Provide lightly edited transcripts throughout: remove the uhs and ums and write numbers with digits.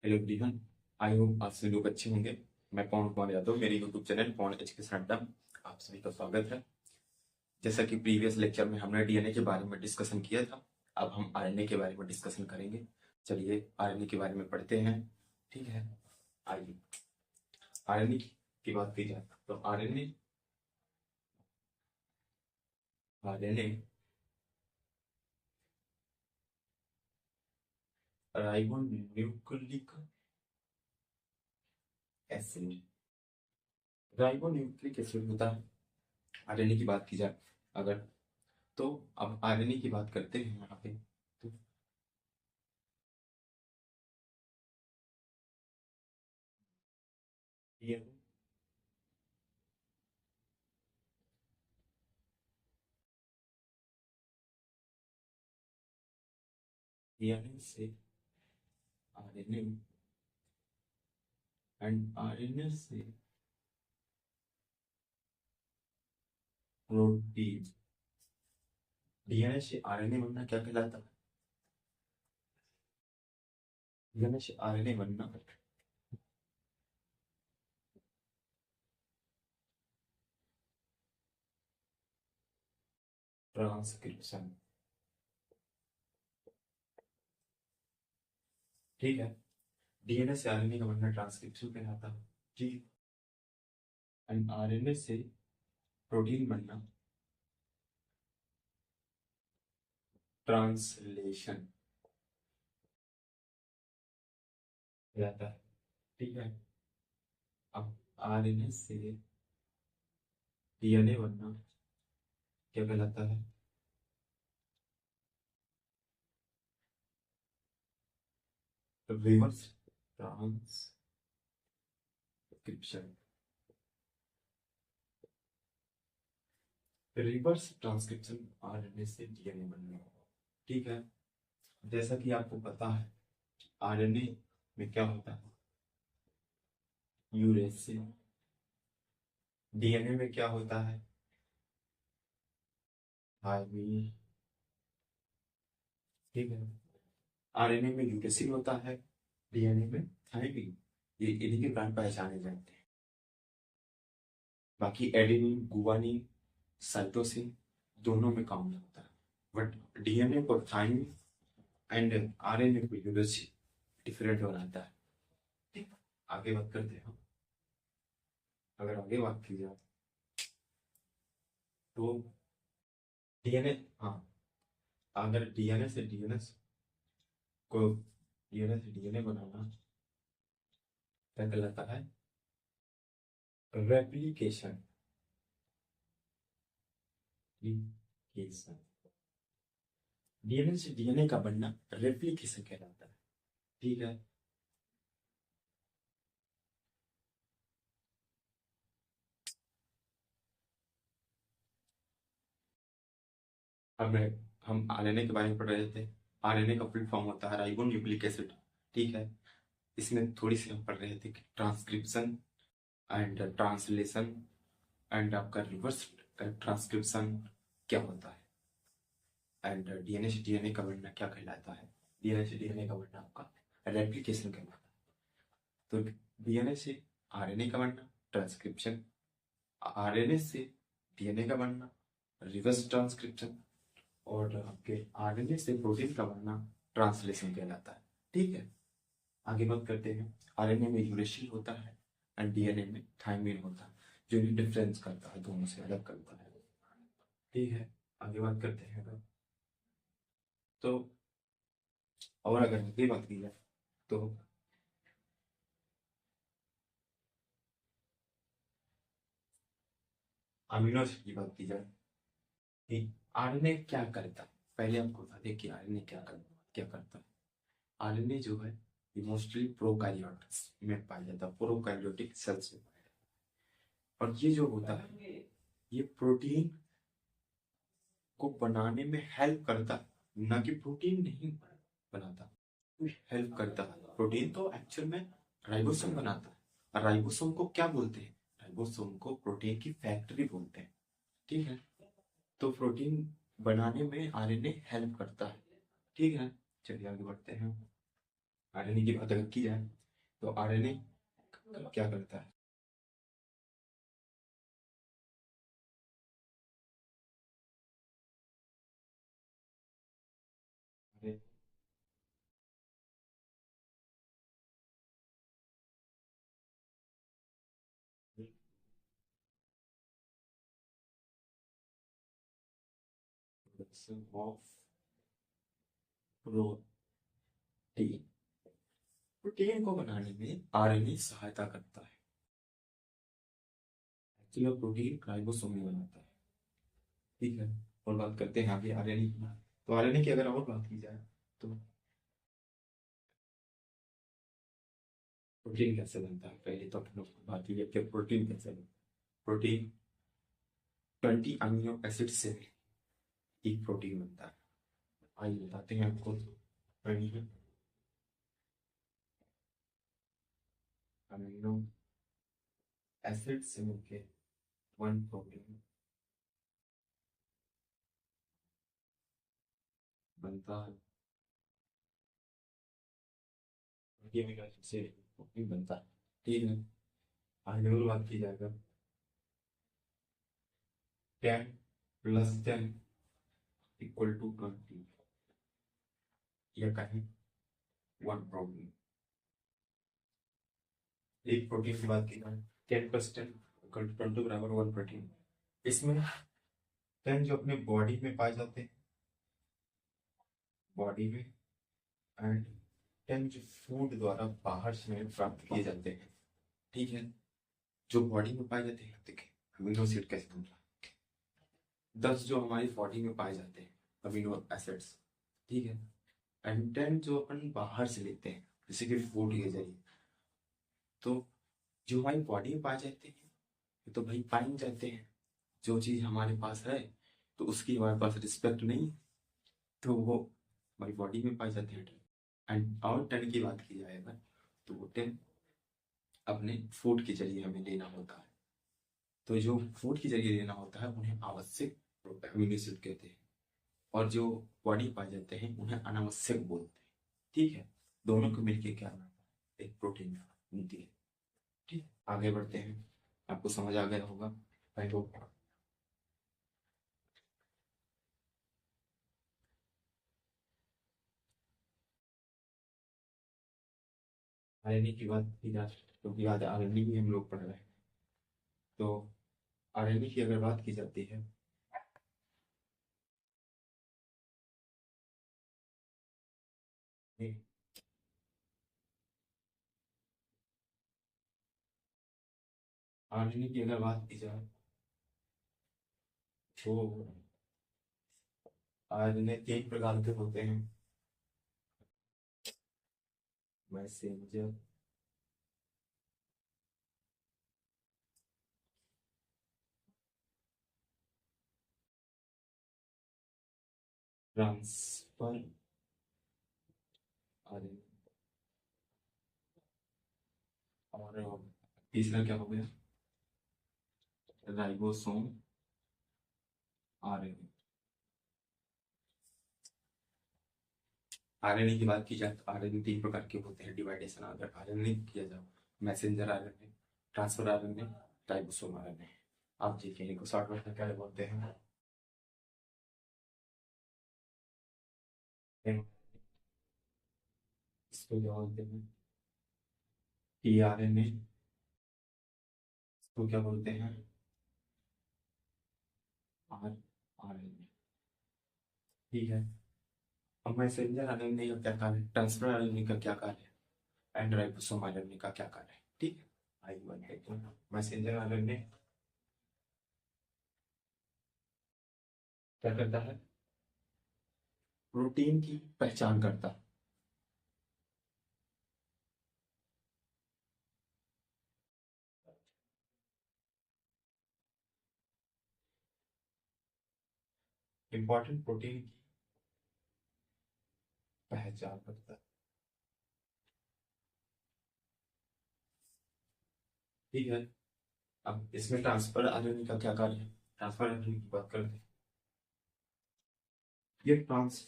Hello everyone. I hope आप सभी लोग अच्छे होंगे। मैं पवन कुमार यादव, मेरे यूट्यूब चैनल पवन एजुकेशन अड्डा में आप सभी का स्वागत है। जैसा कि प्रीवियस लेक्चर में हमने डीएनए के बारे में डिस्कशन किया था, अब हम आरएनए के बारे में डिस्कशन करेंगे। चलिए आरएनए के बारे में पढ़ते हैं। ठीक है, आइए आरएनए की बात की जाए तो RNA RNA ribonucleic acid ribonucleic acid होता है। आरएनए की बात की जाए अगर, तो अब आरएनए की बात करते हैं यहाँ पे। तो ये डीएनए से आरएनए एंड आरएनए से प्रोटीन। डीएनए से आरएनए बनना क्या कहलाता है? डीएनए से आरएनए बनना ट्रांसक्रिप्शन। ठीक है, डीएनए से आरएनए का बनना ट्रांसक्रिप्शन कहलाता है। जी, एंड आरएनए से प्रोटीन बनना ट्रांसलेशन कहलाता है। ठीक है, अब आरएनए से डीएनए बनना क्या कहलाता है? Reverse transcription. Reverse transcription RNA से डीएनए बनना। ठीक है, जैसा कि आपको पता है आरएनए में क्या होता है, यूरेसिल। डीएनए में क्या होता है, थायमीन। ठीक है, आरएनए में यूरेसिल होता है, डीएनए में थायमीन। ये इन्हीं के कारण पहचाने जाते हैं। बाकी एडेनिन, गुवानिन, साइटोसिन दोनों में कॉमन होता है, बट डीएनए को थायमीन एंड आरएनए को यूरेसिल डिफरेंट बनाता है। ठीक, आगे बात करते हैं। अगर आगे बात की जाए तो डीएनए, हाँ, अगर को डीएनए से डीएनए बनाना क्या कहलाता है? रेप्लिकेशन। रेप्लिकेशन, डीएनए से डीएनए का बनना रेप्लिकेशन कहलाता है। ठीक है, अब हम आरएनए के बारे में पढ़ रहे थे। आरएनए का फुल फॉर्म होता है राइबो न्यूक्लिक एसिड। ठीक है, इसमें थोड़ी सी हम पढ़ रहे थे कि ट्रांसक्रिप्शन एंड ट्रांसलेशन एंड आपका रिवर्स ट्रांसक्रिप्शन क्या होता है, एंड डीएनए से डीएनए का बनना क्या कहलाता है। डीएनए से डीएनए का बनना आपका रेप्लिकेशन कहलाता है। तो डीएनए से आरएनए का बनना ट्रांसक्रिप्शन, आरएनए से डीएनए का बनना रिवर्स ट्रांसक्रिप्शन, और आपके आरएनए से प्रोटीन का बनना ट्रांसलेशन कहलाता है। ठीक है, आगे बात करते हैं। आरएनए में यूरेसिल होता है एंड डीएनए में थायमीन होता है, जो इन्हें डिफरेंस करता है, दोनों से अलग करता है। ठीक है, आगे बात करते हैं अगर, तो और अगर आगे बात की जाए तो अमीनो एसिड की बात की जाए कि आरएनए क्या करता है। पहले आपको बता दें कि आरएनए क्या करता है। आरएनए जो है ये मोस्टली प्रोकैरियोट्स में पाया जाता है, प्रोकैरियोटिक सेल्स में पाया जाता है। और ये जो होता है ये प्रोटीन को बनाने में हेल्प करता है, ना कि प्रोटीन नहीं बनाता, हेल्प करता है। प्रोटीन तो एक्चुअल में राइबोसोम बनाता है, और राइबोसोम को क्या बोलते हैं? राइबोसोम को प्रोटीन की फैक्ट्री बोलते हैं। ठीक है, तो प्रोटीन बनाने में आरएनए हेल्प करता है। ठीक है, चलिए आगे बढ़ते हैं। आरएनए की बात अगर की जाए तो आरएनए क्या करता है? Production of protein. प्रोटीन को बनाने में आरएनए सहायता करता है। एक्चुअली प्रोटीन राइबोसोम में बनाता है। ठीक है। और बात करते हैं आगे आरएनए की। तो आरएनए की अगर और बात की जाए तो प्रोटीन कैसे बनता है, पहले तो अपन लोग बात की कि प्रोटीन कैसे बनता है। प्रोटीन 20 अमीनो एसिड से एक प्रोटीन बनता है। आइए बताते हैं आपको। अमीनो एसिड से मिलके वन प्रोटीन बनता है। ये अमीनो एसिड से प्रोटीन बनता है। ठीक है। आगे और बात की जाएगा। 10 प्लस 10 इक्वल टू 20 या कहें वन प्रोटीन। एक प्रोटीन की बात की जाए 10 प्लस 10 इक्वल टू 20 बराबर वन प्रोटीन। इसमें 10 जो अपने बॉडी में पाए जाते हैं, बॉडी में, एंड 10 जो फूड द्वारा बाहर से प्राप्त किए जाते हैं। ठीक है। जो बॉडी में पाए जाते हैं, देखिए अमीनो एसिड कैसे बन रहा है। 10 जो हमारी बॉडी में पाए जाते हैं अमीनो एसिड्स। ठीक है। एंड 10 जो अपन बाहर से लेते हैं जैसे कि फूड के जरिए। तो जो हमारी बॉडी में पाए जाते हैं ये तो भाई पाए ही जाते हैं। जो चीज हमारे पास है तो उसकी हमारे पास रिस्पेक्ट नहीं है, तो वो हमारी बॉडी में पाए जाते हैं। एंड और 10 की बात की जाए अगर, तो वो 10 अपने फूड के जरिए हमें लेना होता है। तो जो फूड के जरिए लेना होता है उन्हें आवश्यक अमीनो एसिड कहते हैं, और जो बॉडी पाए जाते हैं उन्हें अनावश्यक बोलते हैं। ठीक है। दोनों को मिलके क्या बनाता है, एक प्रोटीन बनती है। ठीक है। आगे बढ़ते हैं। आपको समझ आ गया होगा आई होप। आरएनए की बात की जाए क्योंकि आज आरएनए भी हम लोग पढ़ रहे हैं। तो आरएनए की अगर बात की जाती है, आरएनए की अगर बात की जाए तो आरएनए 3 प्रकार के होते हैं। मैसेंजर, ट्रांसफर आरएनए, और तीसरा क्या हो गया, राइबोसोम आरएनए। आरएनए की बात की जाए तो आरएनए 3 प्रकार के होते हैं डिवाइडेशन अगर आरएनए किया जाए। Messenger RNA, transfer RNA, ribosome RNA. आप देखिए इनको शॉर्टकट में क्या बोलते हैं। इसको क्या बोलते हैं, टीआरएनए। इसको क्या बोलते हैं, आर आरएनए। ठीक है। अब मैसेंजर आरएनए का क्या कार्य है, ट्रांसफर आरएनए का क्या कार्य है, एंड राइबोसोम आरएनए का क्या कार्य है। ठीक है। आइए देखते हैं। मैसेंजर आरएनए क्या करता है, प्रोटीन की पहचान करता है। इंपॉर्टेंट प्रोटीन की पहचान करता है। ठीक है। अब इसमें ट्रांसफर आरएनए का क्या कार्य है, ट्रांसफर आरएनए की बात करते हैं। ये ट्रांस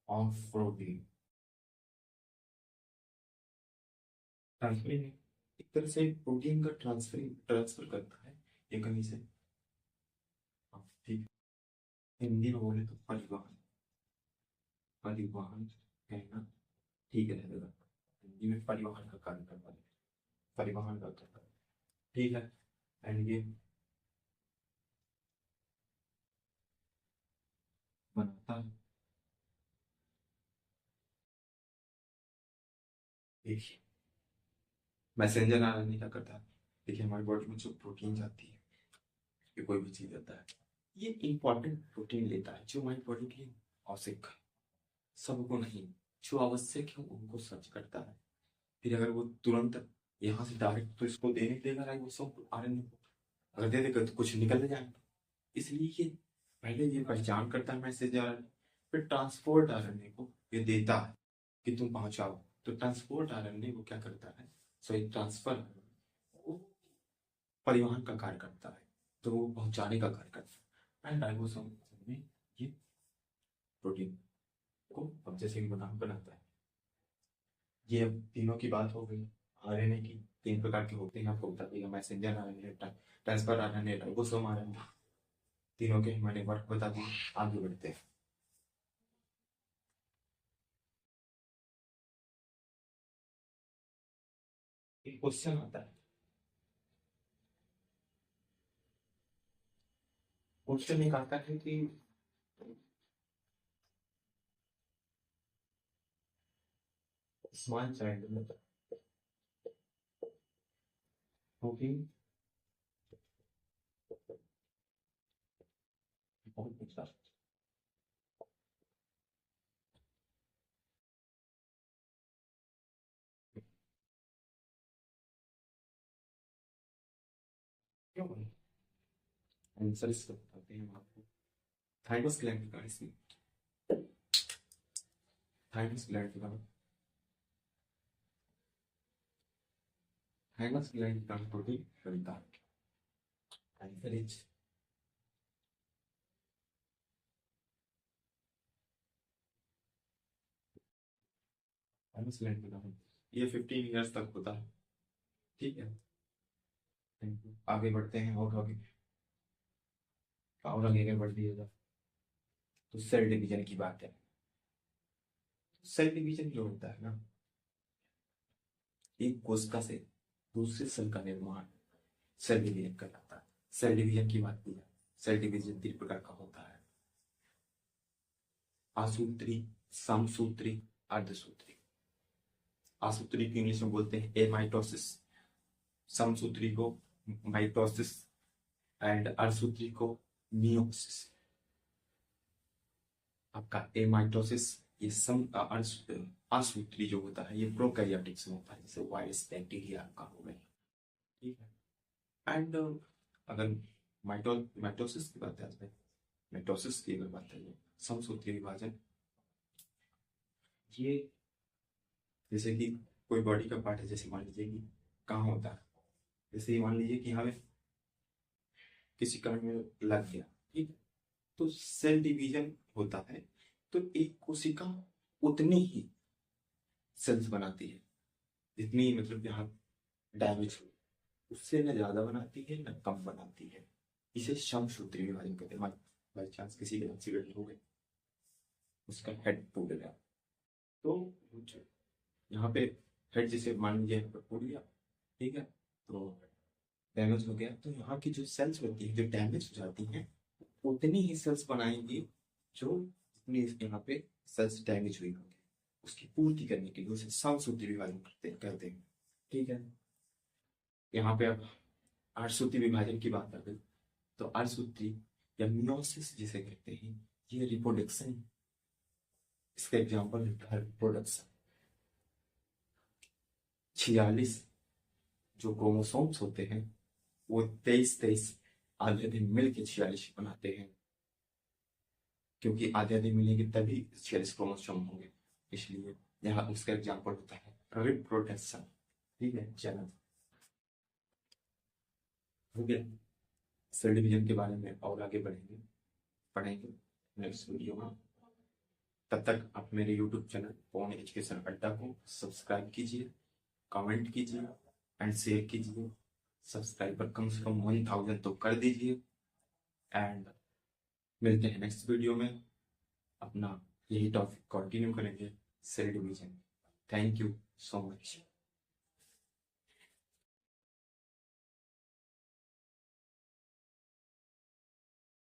ऑफ प्रोटीन ट्रांसफरिंग एक तरह से प्रोटीन का ट्रांसफर करता है ये कहीं से। हाँ, ठीक। हिंदी में बोले तो परिवहन, परिवहन है ना, ठीक है रहेगा। हिंदी में परिवहन का कार्य करता है, परिवहन का करता है, ठीक है। एंड ये बनाता है, देखिए मैसेंजर आरएनए क्या करता है, देखिए हमारी बॉडी में जो प्रोटीन जाती है, ये कोई भी चीज जाता है, ये इंपॉर्टेंट प्रोटीन लेता है जो हमारी बॉडी के लिए आवश्यक है, सबको नहीं, जो आवश्यक है उनको सर्च करता है। फिर अगर वो तुरंत यहाँ से डायरेक्ट तो इसको देने देगा राइबोसोम आरएनए को, अगर दे देगा तो कुछ निकल जाएगा। इसलिए ये पहले ये पहचान करता है मैसेज आरएनए, फिर ट्रांसपोर्ट आरएनए को ये देता है कि तुम पहुंचाओ। तो ट्रांसपोर्ट आरएनए वो क्या करता है, सॉरी ट्रांसफर वो परिवहन का कार्य करता है, तो वो पहुंचाने का कार्य करता है। एंड राइबोसोम में ये प्रोटीन को अब जैसे कि बनाता है। ये अब तीनों की बात हो गई। आरएनए की तीन प्रकार के होते हैं, आपको बता दिया, messenger RNA, transfer RNA, ribosome RNA, तीनों के मैंने वर्क बता दिए। आगे बढ़ते हैं। एक क्वेश्चन आता है, क्वेश्चन एक आता है कि स्मॉल चाइल्ड में प्रोटीन बहुत पूछता है, क्यों बने? आंसर इसका बताते हैं हम आपको। थाइमस ग्लैंड का इसमें, थाइमस ग्लैंड का, थाइमस ग्लैंड का प्रोटीन बनता है। आंसर इज थाइमस ग्लैंड का, ये 15 ईयर्स तक होता है, ठीक है। Thank you. आगे बढ़ते हैं और आगे अगर बढ़ दिएगा तो सेल डिवीजन की बात है। सेल डिवीजन जो होता है ना, एक कोशिका से दूसरे सेल का निर्माण सेल डिवीजन कहलाता है। सेल डिवीजन की बात की जाए, सेल डिवीजन 3 प्रकार का होता है, आसूत्री, समसूत्री, अर्धसूत्री। आसूत्री की इंग्लिश में बोलते हैं एमाइटोसिस, समसूत्री को माइटोसिस, एंड अर्धसूत्री को मियोसिस। आपका एमाइटोसिस, ये आसूत्री जो होता है ये प्रोकैरियोटिक्स में होता है, जैसे वायरस बैक्टीरिया का हो गया, ठीक है। एंड अगर माइटोसिस की बात है, माइटोसिस की अगर बात है, समसूत्री विभाजन, ये जैसे कि कोई बॉडी का पार्ट है, जैसे मान लीजिए कि कहाँ होता है, जैसे ही मान लीजिए कि हमें किसी कारण में लग गया, ठीक है, तो सेल डिवीजन होता है, तो एक कोशिका उतनी ही सेल्स बनाती है जितनी मतलब यहाँ डैमेज हुई, उससे न ज्यादा बनाती है न कम बनाती है। इसे समसूत्री विभाजन कहते हैं। बाई चांस किसी का एक्सीडेंट हो गया, उसका हेड टूट गया, तो यहाँ पे हेड जैसे मान लीजिए यहाँ पे टूट गया, ठीक है, तो डैमेज हो गया, तो यहाँ की जो सेल्स होती है जो डैमेज हो जाती हैं, उतनी ही सेल्स बनाएंगी जो जितनी यहाँ पे सेल्स डैमेज हुई होगी, उसकी पूर्ति करने के लिए उसे समसूत्री विभाजन करते हैं, ठीक है। यहाँ पे अब अर्धसूत्री विभाजन की बात करें तो अर्धसूत्री या मियोसिस जिसे कहते हैं, ये रिप्रोडक्शन, इसका एग्जाम्पल है रिप्रोडक्शन। 46 जो क्रोमोसोम्स होते हैं वो 23 आधे दिन मिल के 46 बनाते हैं, क्योंकि आधे आधे मिलेंगे तभी 46 क्रोमोसोम होंगे, इसलिए यहाँ उसका एग्जाम्पल होता है रिप्रोडक्शन, ठीक है। चलो हो गया, सेल डिवीजन के बारे में और आगे बढ़ेंगे, पढ़ेंगे नेक्स्ट वीडियो में। तब तक आप मेरे यूट्यूब चैनल पवन एजुकेशन अड्डा को सब्सक्राइब कीजिए, कमेंट कीजिए एंड शेयर कीजिए। सब्सक्राइबर कम से कम 1000 तो कर दीजिए। एंड मिलते हैं नेक्स्ट वीडियो में, अपना यही टॉपिक कंटिन्यू करेंगे, cell division. Thank you so much.